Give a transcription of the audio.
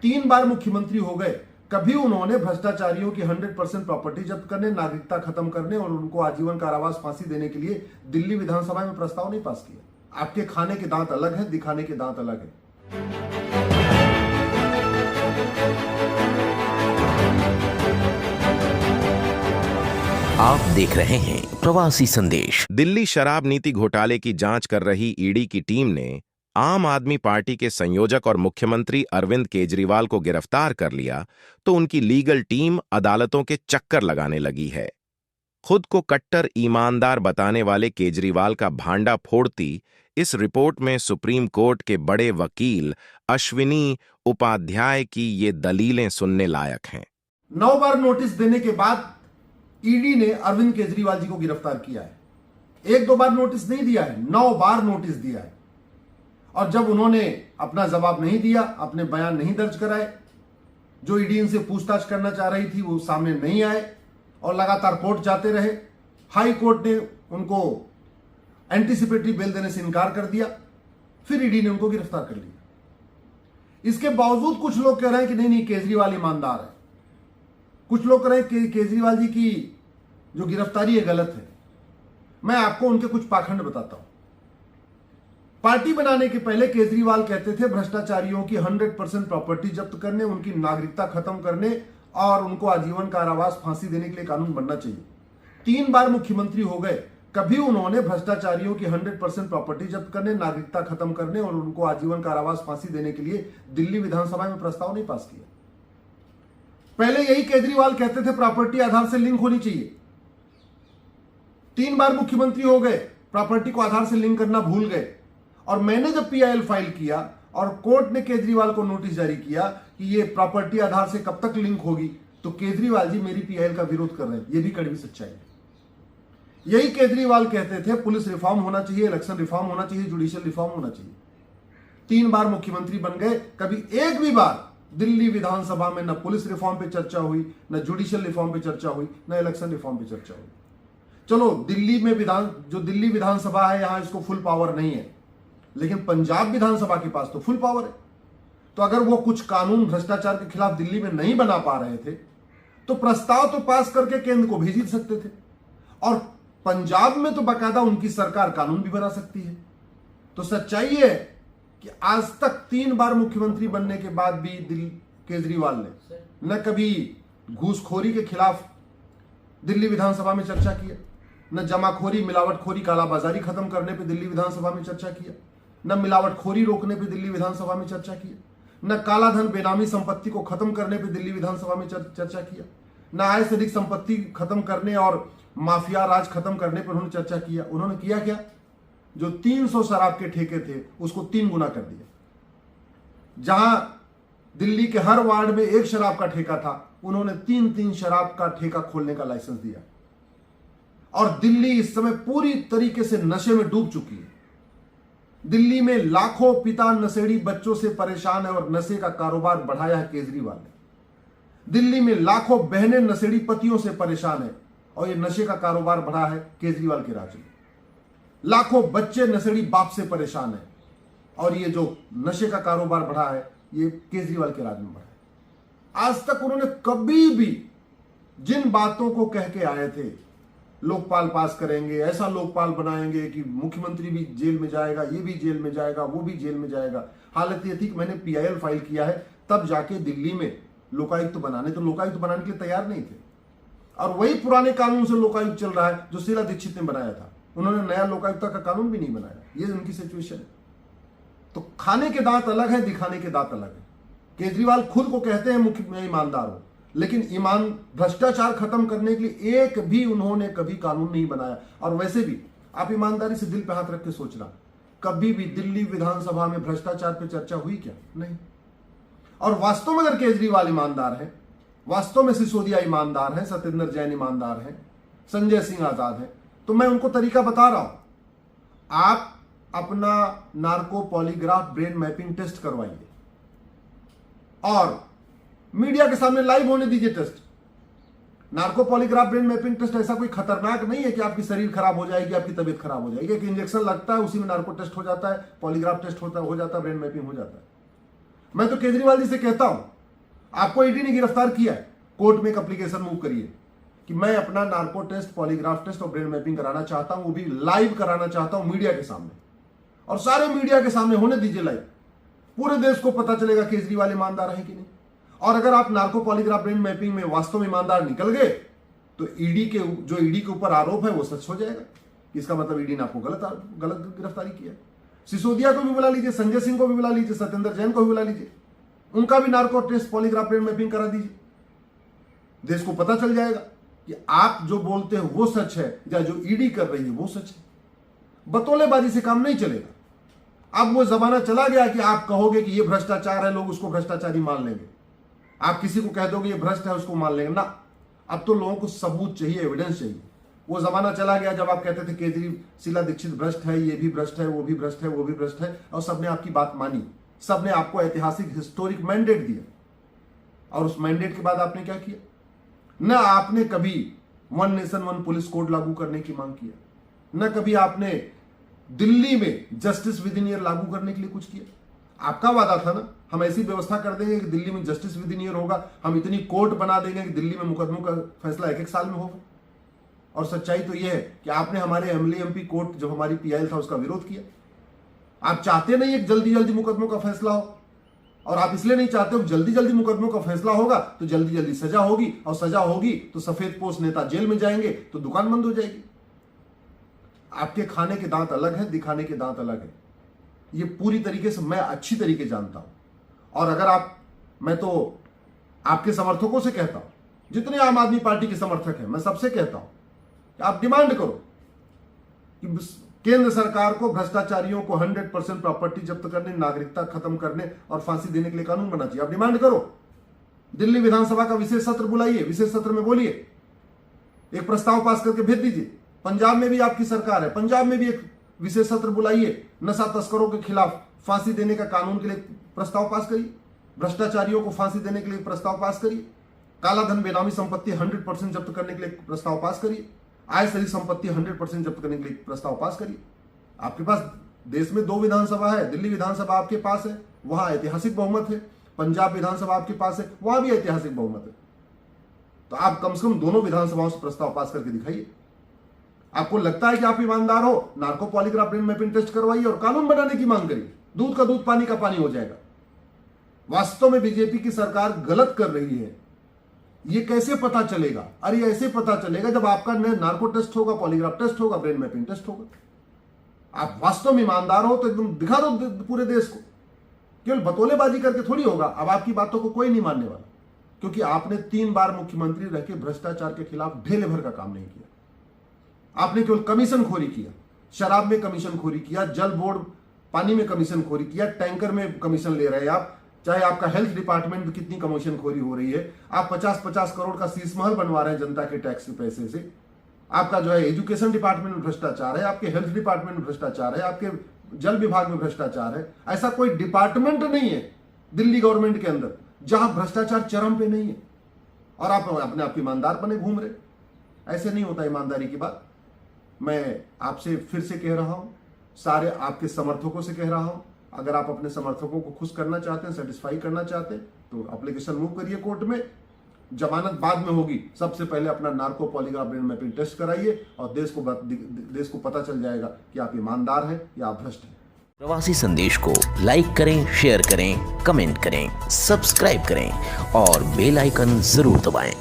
3 बार मुख्यमंत्री हो गए, कभी उन्होंने भ्रष्टाचारियों की 100% प्रॉपर्टी जब्त करने, नागरिकता खत्म करने और उनको आजीवन कारावास फांसी देने के लिए दिल्ली विधानसभा में प्रस्ताव नहीं पास किया। आपके खाने के दांत अलग हैं, दिखाने के दांत अलग हैं। आप देख रहे हैं प्रवासी संदेश। दिल्ली शराब नीति घोटाले की जांच कर रही ईडी की टीम ने आम आदमी पार्टी के संयोजक और मुख्यमंत्री अरविंद केजरीवाल को गिरफ्तार कर लिया तो उनकी लीगल टीम अदालतों के चक्कर लगाने लगी है। खुद को कट्टर ईमानदार बताने वाले केजरीवाल का भांडा फोड़ती इस रिपोर्ट में सुप्रीम कोर्ट के बड़े वकील अश्विनी उपाध्याय की ये दलीलें सुनने लायक हैं। 9 बार नोटिस देने के बाद ईडी ने अरविंद केजरीवाल जी को गिरफ्तार किया है। 1-2 बार नोटिस नहीं दिया है, 9 बार नोटिस दिया है। और जब उन्होंने अपना जवाब नहीं दिया, अपने बयान नहीं दर्ज कराए, जो ईडी इनसे पूछताछ करना चाह रही थी वो सामने नहीं आए और लगातार कोर्ट जाते रहे। हाई कोर्ट ने उनको एंटीसिपेटरी बेल देने से इनकार कर दिया, फिर ईडी ने उनको गिरफ्तार कर लिया। इसके बावजूद कुछ लोग कह रहे हैं कि नहीं केजरीवाल ईमानदार है। कुछ लोग कह रहे हैं कि केजरीवाल जी की जो गिरफ्तारी है गलत है। मैं आपको उनके कुछ पाखंड बताता हूं। पार्टी बनाने के पहले केजरीवाल कहते थे भ्रष्टाचारियों की 100% प्रॉपर्टी जब्त करने, उनकी नागरिकता खत्म करने और उनको आजीवन कारावास फांसी देने के लिए कानून बनना चाहिए। 3 बार मुख्यमंत्री हो गए, कभी उन्होंने भ्रष्टाचारियों की 100% प्रॉपर्टी जब्त करने, नागरिकता खत्म करने और उनको आजीवन कारावास फांसी देने के लिए दिल्ली विधानसभा में प्रस्ताव नहीं पास किया। पहले यही केजरीवाल कहते थे प्रॉपर्टी आधार से लिंक होनी चाहिए। 3 बार मुख्यमंत्री हो गए, प्रॉपर्टी को आधार से लिंक करना भूल गए। और मैंने जब पीआईएल फाइल किया और कोर्ट ने केजरीवाल को नोटिस जारी किया कि ये प्रॉपर्टी आधार से कब तक लिंक होगी, तो केजरीवाल जी मेरी पीआईएल का विरोध कर रहे हैं। ये भी कड़वी सच्चाई है। यही केजरीवाल कहते थे पुलिस रिफॉर्म होना चाहिए, इलेक्शन रिफॉर्म होना चाहिए, जुडिशियल रिफॉर्म होना चाहिए। 3 बार मुख्यमंत्री बन गए, कभी एक भी बार दिल्ली विधानसभा में न पुलिस रिफॉर्म पे चर्चा हुई, न जुडिशियल रिफॉर्म पे चर्चा हुई, न इलेक्शन रिफॉर्म पे चर्चा हुई। चलो दिल्ली में दिल्ली विधानसभा है, यहां इसको फुल पावर नहीं है, लेकिन पंजाब विधानसभा के पास तो फुल पावर है। तो अगर वो कुछ कानून भ्रष्टाचार के खिलाफ दिल्ली में नहीं बना पा रहे थे तो प्रस्ताव तो पास करके केंद्र को भेज ही सकते थे। और पंजाब में तो बाकायदा उनकी सरकार कानून भी बना सकती है। तो सच्चाई है कि आज तक 3 बार मुख्यमंत्री बनने के बाद भी केजरीवाल ने न कभी घूसखोरी के खिलाफ दिल्ली विधानसभा में चर्चा किया, न जमाखोरी, मिलावटखोरी, कालाबाजारी खत्म करने पे दिल्ली विधानसभा में चर्चा किया, न मिलावटखोरी रोकने पे दिल्ली विधानसभा में चर्चा किया, न कालाधन बेनामी संपत्ति को खत्म करने पे दिल्ली विधानसभा में चर्चा किया, न आय से अधिक संपत्ति खत्म करने और माफिया राज खत्म करने पर उन्होंने चर्चा किया। उन्होंने किया क्या? जो 300 शराब के ठेके थे उसको 3 गुना कर दिया। जहां दिल्ली के हर वार्ड में 1 शराब का ठेका था, उन्होंने 3-3 शराब का ठेका खोलने का लाइसेंस दिया। और दिल्ली इस समय पूरी तरीके से नशे में डूब चुकी है। दिल्ली में लाखों पिता नशेड़ी बच्चों से परेशान है और नशे का कारोबार बढ़ाया है केजरीवाल ने। दिल्ली में लाखों बहनें नशेड़ी पतियों से परेशान है और ये नशे का कारोबार बढ़ा है केजरीवाल के राज में। लाखों बच्चे नशेड़ी बाप से परेशान है और ये जो नशे का कारोबार बढ़ा है ये केजरीवाल के राज में बढ़ा है। आज तक उन्होंने कभी भी जिन बातों को कह के आए थे, लोकपाल पास करेंगे, ऐसा लोकपाल बनाएंगे कि मुख्यमंत्री भी जेल में जाएगा, ये भी जेल में जाएगा, वो भी जेल में जाएगा। हालत ये थी कि मैंने पीआईएल फाइल किया है तब जाके दिल्ली में लोकायुक्त बनाने के लिए तैयार नहीं थे। और वही पुराने कानून से लोकायुक्त चल रहा है जो शीला दीक्षित ने बनाया था। उन्होंने नया लोकायुक्त का कानून भी नहीं बनाया। ये उनकी सिचुएशन है। तो खाने के दांत अलग है, दिखाने के दांत अलग है। केजरीवाल खुद को कहते हैं मैं ईमानदार हूं, लेकिन भ्रष्टाचार खत्म करने के लिए एक भी उन्होंने कभी कानून नहीं बनाया। और वैसे भी आप ईमानदारी से दिल पे हाथ रख के सोचना, कभी भी दिल्ली विधानसभा में भ्रष्टाचार पे चर्चा हुई क्या? नहीं। और वास्तव में अगर केजरीवाल ईमानदार है, वास्तव में सिसोदिया ईमानदार है, सत्येंद्र जैन ईमानदार है, संजय सिंह आजाद है, तो मैं उनको तरीका बता रहा हूं। आप अपना narco polygraph brain mapping test करवाइए और मीडिया के सामने लाइव होने दीजिए test. Narco polygraph brain mapping test ऐसा कोई खतरनाक नहीं है कि आपकी शरीर खराब हो जाएगी, आपकी तबीयत खराब हो जाएगी। एक इंजेक्शन लगता है, उसी में नार्को टेस्ट हो जाता है, पॉलीग्राफ टेस्ट हो जाता है, ब्रेन मैपिंग हो जाता है। मैं तो केजरीवाल जी से कहता हूं, आपको ईडी ने गिरफ्तार किया है, कोर्ट में एक एप्लीकेशन मूव करिए कि मैं अपना नार्को टेस्ट, पॉलीग्राफ टेस्ट और ब्रेन मैपिंग कराना चाहता हूं, वो भी लाइव कराना चाहता हूं मीडिया के सामने, और सारे मीडिया के सामने होने दीजिए लाइव। पूरे देश को पता चलेगा केजरीवाल ईमानदार है कि नहीं। और अगर आप नार्को पॉलीग्राफ ब्रेन मैपिंग में वास्तव में ईमानदार निकल गए तो ईडी के ऊपर आरोप है वो सच हो जाएगा। इसका मतलब ईडी ने आपको गलत गिरफ्तारी किया। सिसोदिया को भी बुला लीजिए, संजय सिंह को भी बुला लीजिए, सत्येंद्र जैन को भी बुला लीजिए, उनका भी narco test, polygraph brain mapping करा दीजिए। देश को पता चल जाएगा कि आप जो बोलते हैं वो सच है या जो ईडी कर रही है वो सच है। बतौलेबाजी से काम नहीं चलेगा। अब वो जमाना चला गया कि आप कहोगे कि ये भ्रष्टाचार है, लोग उसको भ्रष्टाचारी मान लेंगे। आप किसी को कह दोगे ये भ्रष्ट है, उसको मान लेंगे ना। अब तो लोगों को सबूत चाहिए, एविडेंस चाहिए। वो जमाना चला गया जब आप कहते थे केजरी शीला दीक्षित भ्रष्ट है, ये भी भ्रष्ट है, वो भी भ्रष्ट है, वो भी भ्रष्ट है, और सबने आपकी बात मानी, सबने आपको ऐतिहासिक हिस्टोरिक मैंडेट दिया। और उस मैंडेट के बाद आपने क्या किया? न आपने कभी one nation one police code लागू करने की मांग किया, न कभी आपने दिल्ली में जस्टिस विद इन ईयर लागू करने के लिए कुछ किया। आपका वादा था ना, हम ऐसी व्यवस्था कर देंगे कि दिल्ली में जस्टिस विद इन ईयर होगा, हम इतनी कोर्ट बना देंगे कि दिल्ली में मुकदमों का फैसला एक साल में होगा। और सच्चाई तो यह है कि आपने हमारे एमएलए एमपी कोर्ट, जब हमारी पीआईएल था, उसका विरोध किया। आप चाहते नहीं एक जल्दी जल्दी मुकदमों का फैसला हो, और आप इसलिए नहीं चाहते हो जल्दी जल्दी मुकदमों का फैसला होगा तो जल्दी जल्दी सजा होगी, और सजा होगी तो सफेद पोश नेता जेल में जाएंगे तो दुकान बंद हो जाएगी। आपके खाने के दांत अलग है, दिखाने के दांत अलग है। ये पूरी तरीके से मैं अच्छी तरीके जानता हूं। और अगर मैं तो आपके समर्थकों से कहता हूं, जितने आम आदमी पार्टी के समर्थक हैं, मैं सबसे कहता हूं कि आप डिमांड करो कि केंद्र सरकार को भ्रष्टाचारियों को 100% प्रॉपर्टी जब्त करने, नागरिकता खत्म करने और फांसी देने के लिए कानून बनना चाहिए। आप डिमांड करो। दिल्ली विधानसभा का विशेष सत्र बुलाइए, विशेष सत्र में बोलिए, एक प्रस्ताव पास करके भेज दीजिए। पंजाब में भी आपकी सरकार है, पंजाब में भी एक विशेष सत्र बुलाइए, नशा तस्करों के खिलाफ फांसी देने का कानून के लिए प्रस्ताव पास करिए, भ्रष्टाचारियों को फांसी देने के लिए प्रस्ताव पास करिए, काला धन बेनामी संपत्ति 100% जब्त करने के लिए प्रस्ताव पास करिए, आय सही संपत्ति 100% जब्त करने के लिए प्रस्ताव पास करिए। आपके पास देश में 2 विधानसभा है, दिल्ली विधानसभा आपके पास है, वहां ऐतिहासिक बहुमत है, पंजाब विधानसभा आपके पास है, वहां भी ऐतिहासिक बहुमत है। तो आप कम से कम दोनों विधानसभाओं से प्रस्ताव पास करके दिखाइए। आपको लगता है कि आप ईमानदार हो, narco polygraph brain mapping test करवाइए और कानून बनाने की मांग करिए। दूध का दूध, पानी का पानी हो जाएगा। वास्तव में बीजेपी की सरकार गलत कर रही है, ये कैसे पता चलेगा? अरे ऐसे पता चलेगा जब आपका नार्को टेस्ट होगा, पॉलीग्राफ टेस्ट होगा, ब्रेन मैपिंग टेस्ट होगा। आप वास्तव में ईमानदार हो तो एकदम दिखा दो पूरे देश को। केवल बतौलेबाजी करके थोड़ी होगा। अब आपकी बातों को कोई नहीं मानने वाला, क्योंकि आपने 3 बार मुख्यमंत्री रह के भ्रष्टाचार के खिलाफ ढेले भर का काम नहीं किया। आपने केवल कमीशन खोरी किया, शराब में कमीशन खोरी किया, जल बोर्ड पानी में कमीशन खोरी किया, टैंकर में कमीशन ले रहे हैं आप। चाहे आपका हेल्थ डिपार्टमेंट में कितनी कमीशन खोरी हो रही है, आप 50-50 करोड़ का शीश महल बनवा रहे हैं जनता के टैक्स के पैसे से। आपका जो है एजुकेशन डिपार्टमेंट में भ्रष्टाचार है, आपके हेल्थ डिपार्टमेंट में भ्रष्टाचार है, आपके जल विभाग में भ्रष्टाचार है। ऐसा कोई डिपार्टमेंट नहीं है दिल्ली गवर्नमेंट के अंदर जहां भ्रष्टाचार चरम पे नहीं है, और आप अपने आप ईमानदार बने घूम रहे। ऐसे नहीं होता ईमानदारी की बात। मैं आपसे फिर से कह रहा हूं, सारे आपके समर्थकों से कह रहा हूं, अगर आप अपने समर्थकों को खुश करना चाहते हैं, सेटिस्फाई करना चाहते हैं, तो एप्लीकेशन मूव करिए कोर्ट में। जमानत बाद में होगी, सबसे पहले अपना narco polygraph brain mapping test कराइए, और देश को पता चल जाएगा कि आप ईमानदार हैं या आप भ्रष्ट हैं। प्रवासी संदेश को लाइक करें, शेयर करें, कमेंट करें, सब्सक्राइब करें और बेल आइकन जरूर दबाएं।